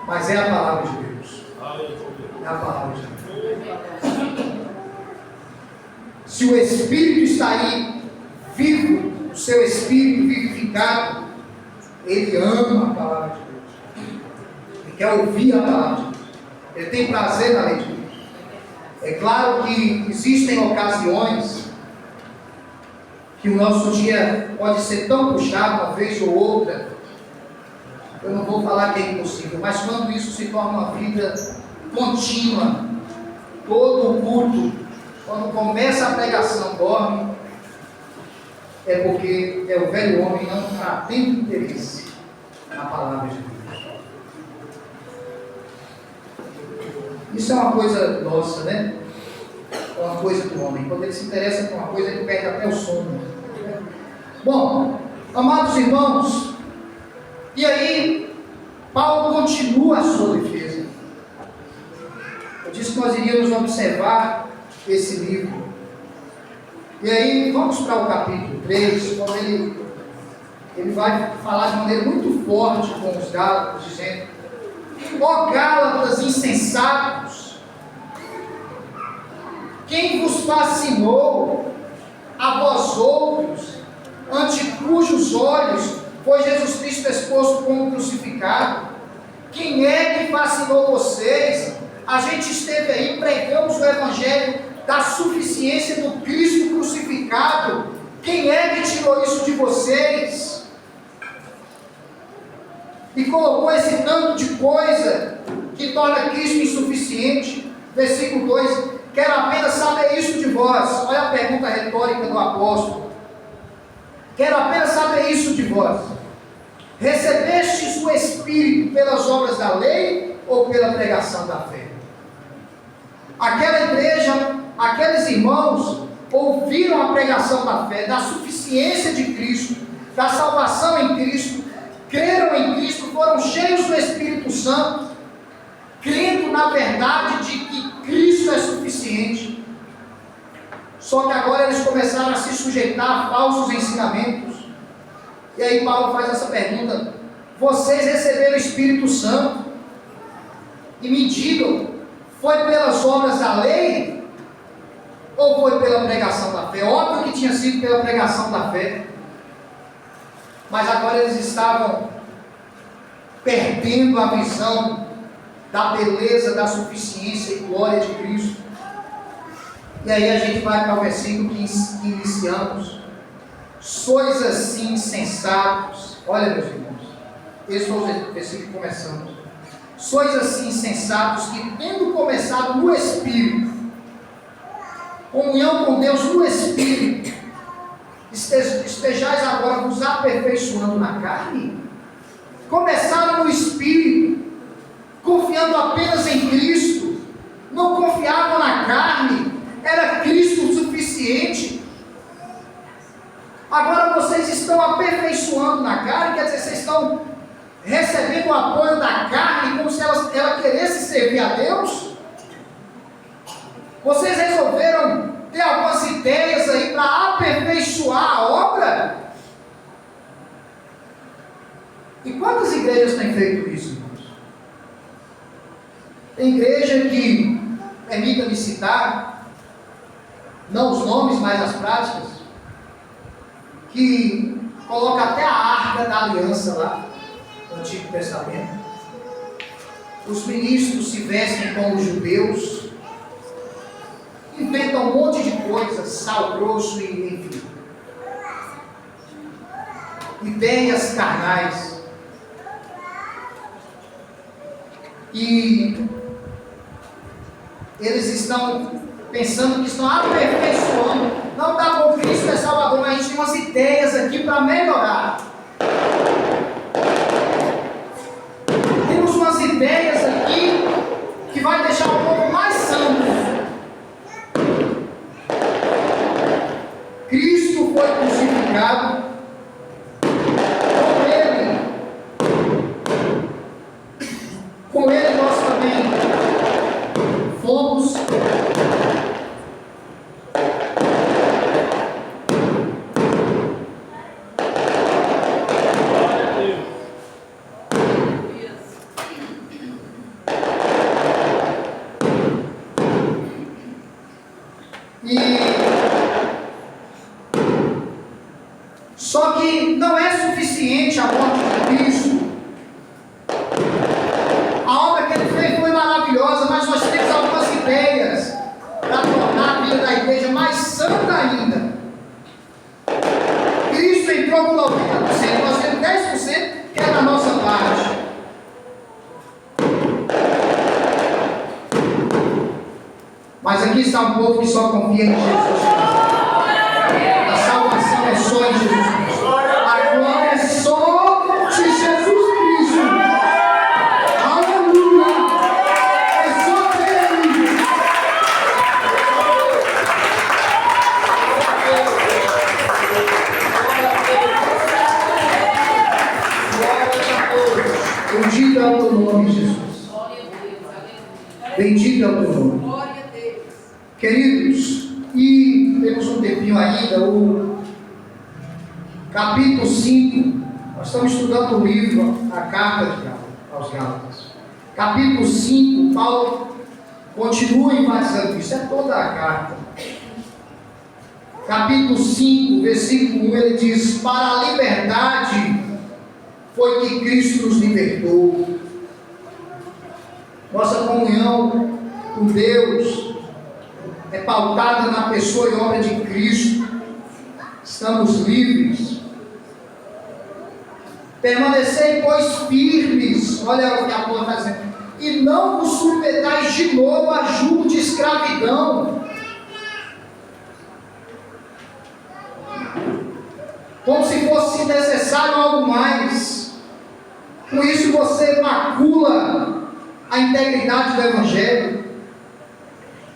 Speaker 1: Mas é a palavra de Deus. É a palavra de Deus. Se o Espírito está aí, vivo, o seu Espírito vivificado, ele ama a palavra de Deus. Ele quer ouvir a palavra de Deus. Ele tem prazer na leitura. É claro que existem ocasiões que o nosso dia pode ser tão puxado uma vez ou outra. Eu não vou falar que é impossível, mas quando isso se torna uma vida contínua, todo o culto, quando começa a pregação, dorme, é porque é o velho homem não está tendo interesse na palavra de Deus. Isso é uma coisa nossa, né? É uma coisa do homem. Quando ele se interessa por uma coisa, ele perde até o sono. Bom, amados irmãos, e aí, Paulo continua a sua defesa. Eu disse que nós iríamos observar esse livro. E aí, vamos para o capítulo 3, quando ele vai falar de maneira muito forte com os Gálatas, dizendo: ó Gálatas insensatos, quem vos fascinou a vós outros, ante cujos olhos foi Jesus Cristo exposto como crucificado? Quem é que fascinou vocês? A gente esteve aí, pregamos o Evangelho da suficiência do Cristo crucificado. Quem é que tirou isso de vocês? E colocou esse tanto de coisa que torna Cristo insuficiente. Versículo 2: quero apenas saber isso de vós. Olha a pergunta retórica do apóstolo. Quero apenas saber isso de vós. Recebestes o Espírito pelas obras da lei ou pela pregação da fé? Aquela igreja, aqueles irmãos ouviram a pregação da fé, da suficiência de Cristo, da salvação em Cristo, creram em Cristo, foram cheios do Espírito Santo, crendo na verdade de que Cristo é suficiente. Só que agora eles começaram a se sujeitar a falsos ensinamentos. E aí Paulo faz essa pergunta: vocês receberam o Espírito Santo? E me digam, foi pelas obras da lei ou foi pela pregação da fé? Óbvio que tinha sido pela pregação da fé, mas agora eles estavam perdendo a visão da beleza, da suficiência e glória de Cristo. E aí a gente vai para o versículo que iniciamos: sois assim insensatos. Olha, meus irmãos, esse foi o versículo que começamos. Sois assim insensatos, que tendo começado no Espírito, comunhão com Deus no Espírito, estejais agora vos aperfeiçoando na carne? Começaram no Espírito, confiando apenas em Cristo, não confiavam na carne, era Cristo o suficiente. Agora vocês estão aperfeiçoando na carne, quer dizer, vocês estão recebendo o apoio da carne, como se ela queresse servir a Deus. Vocês resolveram ter algumas ideias aí para aperfeiçoar a obra. E quantas igrejas têm feito isso, irmãos? Tem igreja que, permita-me citar, não os nomes, mas as práticas, que coloca até a arca da aliança lá no Antigo Testamento. Os ministros se vestem como os judeus, inventam um monte de coisas, sal grosso e enfim, ideias carnais. E eles estão pensando que estão aperfeiçoando. Não está bom, Cristo é Salvador, mas a gente tem umas ideias aqui para melhorar. Temos umas ideias aqui que vai deixar o povo mais santo. Cristo foi crucificado. Com Ele nós também fomos. aqui está um povo que só confia em Jesus. A salvação é só em Jesus Cristo. A glória é só de Jesus Cristo. Aleluia! É só dele. Bendito é o teu nome, Jesus. Bendito é o teu nome. Queridos, e temos um tempinho ainda, o capítulo 5, nós estamos estudando o livro, a carta aos Gálatas. Capítulo 5, Paulo continua enfatizando isso, é toda a carta. Capítulo 5, versículo 1, ele diz: para a liberdade foi que Cristo nos libertou. Nossa comunhão com Deus é pautada na pessoa e obra de Cristo. Estamos livres. Permanecei, pois, firmes. Olha o que a Paula está dizendo. E não vos submetais de novo a jugo de escravidão. Como se fosse necessário algo mais. Com isso você macula a integridade do Evangelho.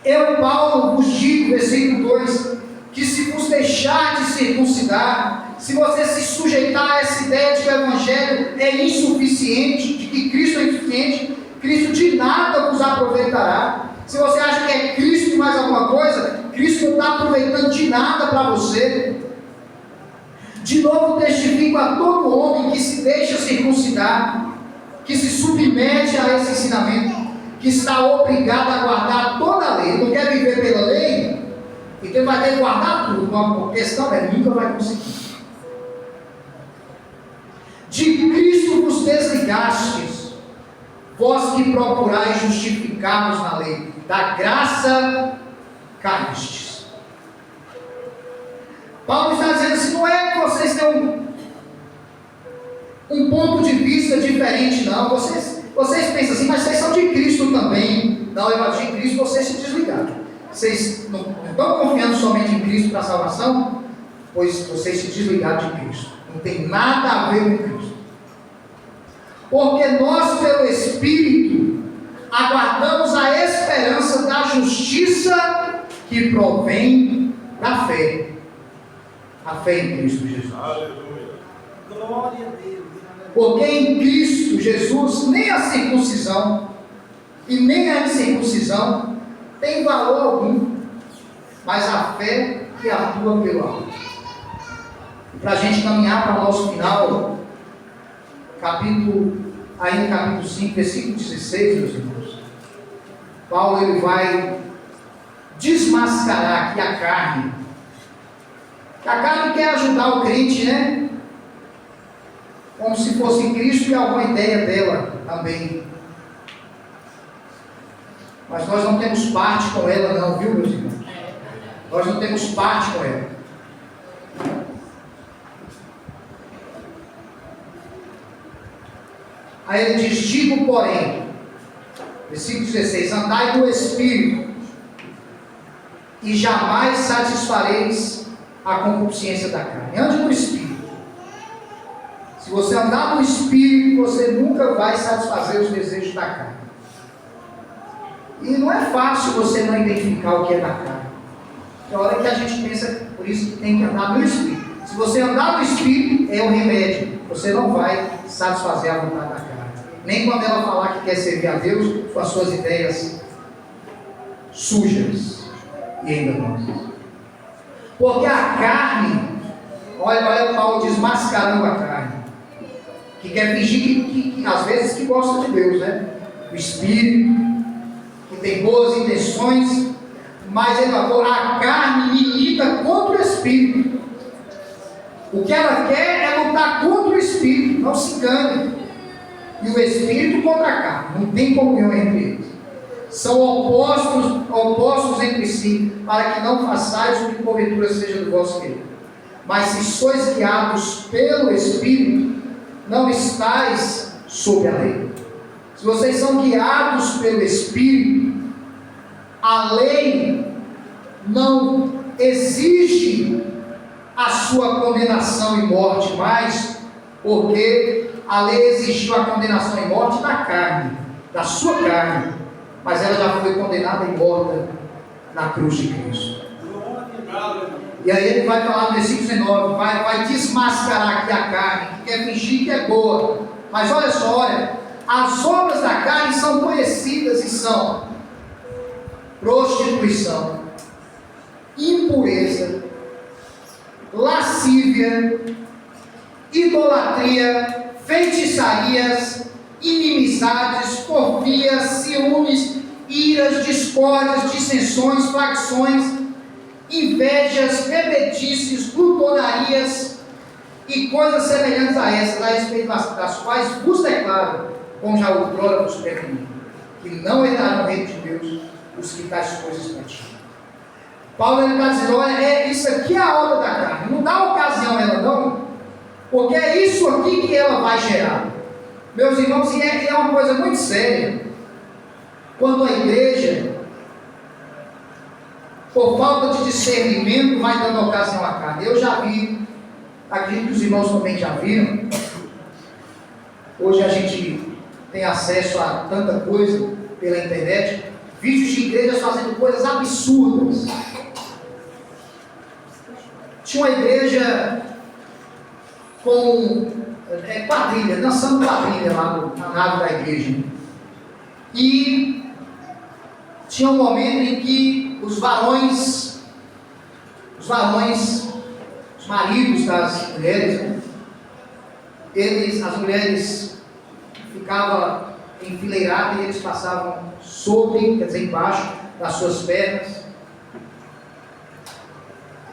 Speaker 1: Eu, Paulo, vos digo, versículo 2, que se vos deixar de circuncidar, se você se sujeitar a essa ideia de que o Evangelho é insuficiente, de que Cristo é insuficiente, Cristo de nada vos aproveitará. Se você acha que é Cristo e mais alguma coisa, Cristo não está aproveitando de nada para você. De novo testifico a todo homem que se deixa circuncidar, que se submete a esse ensinamento, que está obrigado a guardar toda a lei. Não quer viver pela lei? Então vai ter que guardar tudo. A questão é, nunca vai conseguir. De Cristo vos desligastes, vós que procurais justificar-vos na lei, da graça caístes. Paulo está dizendo assim, não é que vocês têm um ponto de vista diferente, não. Vocês pensam assim, mas vocês são de Cristo também. Não, eu de Cristo, vocês se desligaram. Vocês não estão confiando somente em Cristo para a salvação? Pois vocês se desligaram de Cristo. Não tem nada a ver com Cristo. Porque nós, pelo Espírito, aguardamos a esperança da justiça que provém da fé. A fé em Cristo Jesus.
Speaker 2: Aleluia. Glória a Deus.
Speaker 1: Porque em Cristo Jesus nem a circuncisão e nem a incircuncisão tem valor algum, mas a fé que atua pelo amor. Para a gente caminhar para o nosso final, capítulo 5, versículo 16, meus irmãos, Paulo ele vai desmascarar aqui a carne. A carne quer ajudar o crente, né? Como se fosse Cristo e alguma ideia dela também. Mas nós não temos parte com ela não, viu, meus irmãos? Nós não temos parte com ela. Aí ele diz, digo porém, versículo 16, andai no Espírito, e jamais satisfareis a concupiscência da carne. Ande no Espírito. Se você andar no Espírito, você nunca vai satisfazer os desejos da carne. E não é fácil você não identificar o que é da carne. Tem hora que a gente pensa, por isso que tem que andar no Espírito. Se você andar no Espírito, é o remédio. Você não vai satisfazer a vontade da carne. Nem quando ela falar que quer servir a Deus com as suas ideias sujas e enganosas. Porque a carne, olha Paulo desmascarando a carne, que quer fingir que às vezes que gosta de Deus, né? O Espírito, que tem boas intenções, mas ele falou, a carne milita contra o Espírito. O que ela quer é lutar contra o Espírito, não se engane. E o Espírito contra a carne, não tem comunhão entre eles. São opostos entre si, para que não façais o que porventura seja do vosso querer. Mas se sois guiados pelo Espírito, não estáis sob a lei. Se vocês são guiados pelo Espírito, a lei não exige a sua condenação e morte mais, porque a lei exigiu a condenação e morte da carne, da sua carne, mas ela já foi condenada e morta na cruz de Cristo. E aí ele vai falar no versículo 19, vai desmascarar aqui a carne, que quer fingir que é boa. Mas olha só, as obras da carne são conhecidas e são prostituição, impureza, lascívia, idolatria, feitiçarias, inimizades, porfias, ciúmes, iras, discórdias, dissensões, facções, invejas, bebedices, glutonarias e coisas semelhantes a essas, a respeito das quais vos declaro, como já outrora vos preveni, que não herdarão o reino de Deus os que tais coisas praticam. Paulo está dizendo, olha, isso aqui é a obra da carne, não dá ocasião a ela não, porque é isso aqui que ela vai gerar. Meus irmãos, e é uma coisa muito séria, quando a igreja, por falta de discernimento, vai dando ocasião à carne. Eu já vi, acredito que os irmãos também já viram, hoje a gente tem acesso a tanta coisa pela internet, vídeos de igrejas fazendo coisas absurdas. Tinha uma igreja com quadrilha, dançando quadrilha lá na nave da igreja. E tinha um momento em que os maridos das mulheres, as mulheres ficavam enfileiradas e eles passavam sobre, quer dizer, embaixo das suas pernas.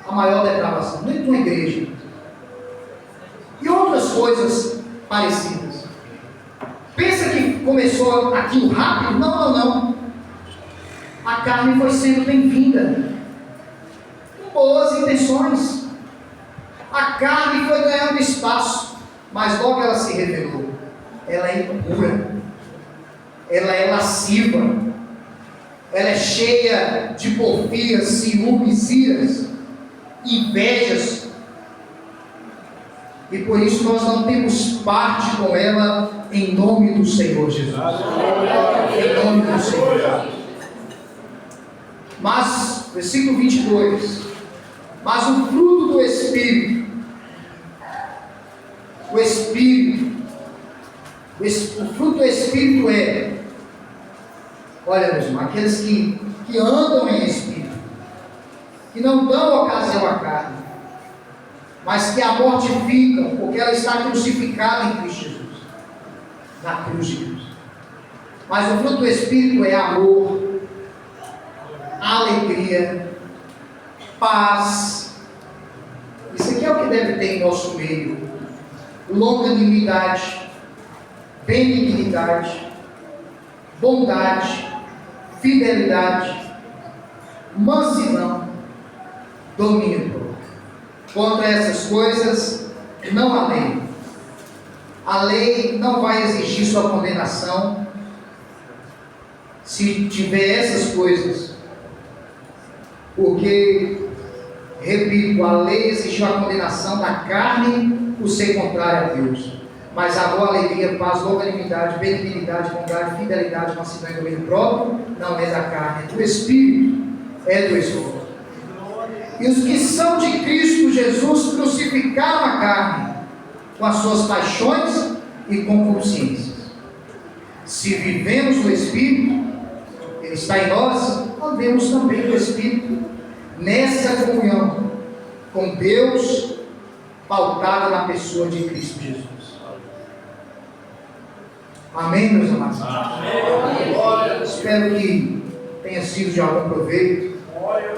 Speaker 1: A maior depravação, dentro de uma igreja. E outras coisas parecidas. Pensa que começou aquilo rápido? Não. A carne foi sendo bem-vinda, com boas intenções. A carne foi ganhando espaço, mas logo ela se revelou. Ela é impura, ela é lasciva, ela é cheia de porfias, ciúmes, iras, invejas, e por isso nós não temos parte com ela em nome do Senhor Jesus. Em nome do Senhor. Mas, versículo 22, mas o fruto do Espírito, o fruto do Espírito é, olha mesmo, aqueles que andam em Espírito, que não dão ocasião à carne, mas que a mortificam, porque ela está crucificada em Cristo Jesus, na cruz de Deus. Mas o fruto do Espírito é amor, alegria, paz. Isso aqui é o que deve ter em nosso meio: longanimidade, benignidade, bondade, fidelidade, mansidão, domínio próprio. Contra essas coisas não há lei. A lei não vai exigir sua condenação se tiver essas coisas, porque, repito, a lei exigiu a condenação da carne por ser contrária a Deus. Mas amor, alegria, paz, longanimidade, benignidade, bondade, fidelidade, mansidão e domínio próprio não é da carne, é do Espírito, é do Espírito. E os que são de Cristo Jesus crucificaram a carne com as suas paixões e concupiscências. Se vivemos no Espírito, Ele está em nós, andemos também no Espírito, nessa comunhão com Deus, pautada na pessoa de Cristo Jesus. Amém, meus amados? Amém. Espero que tenha sido de algum proveito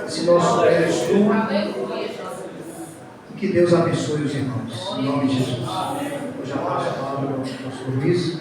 Speaker 1: esse nosso breve estudo. E que Deus abençoe os irmãos. Em nome de Jesus. Eu já passo a palavra ao pastor Luiz.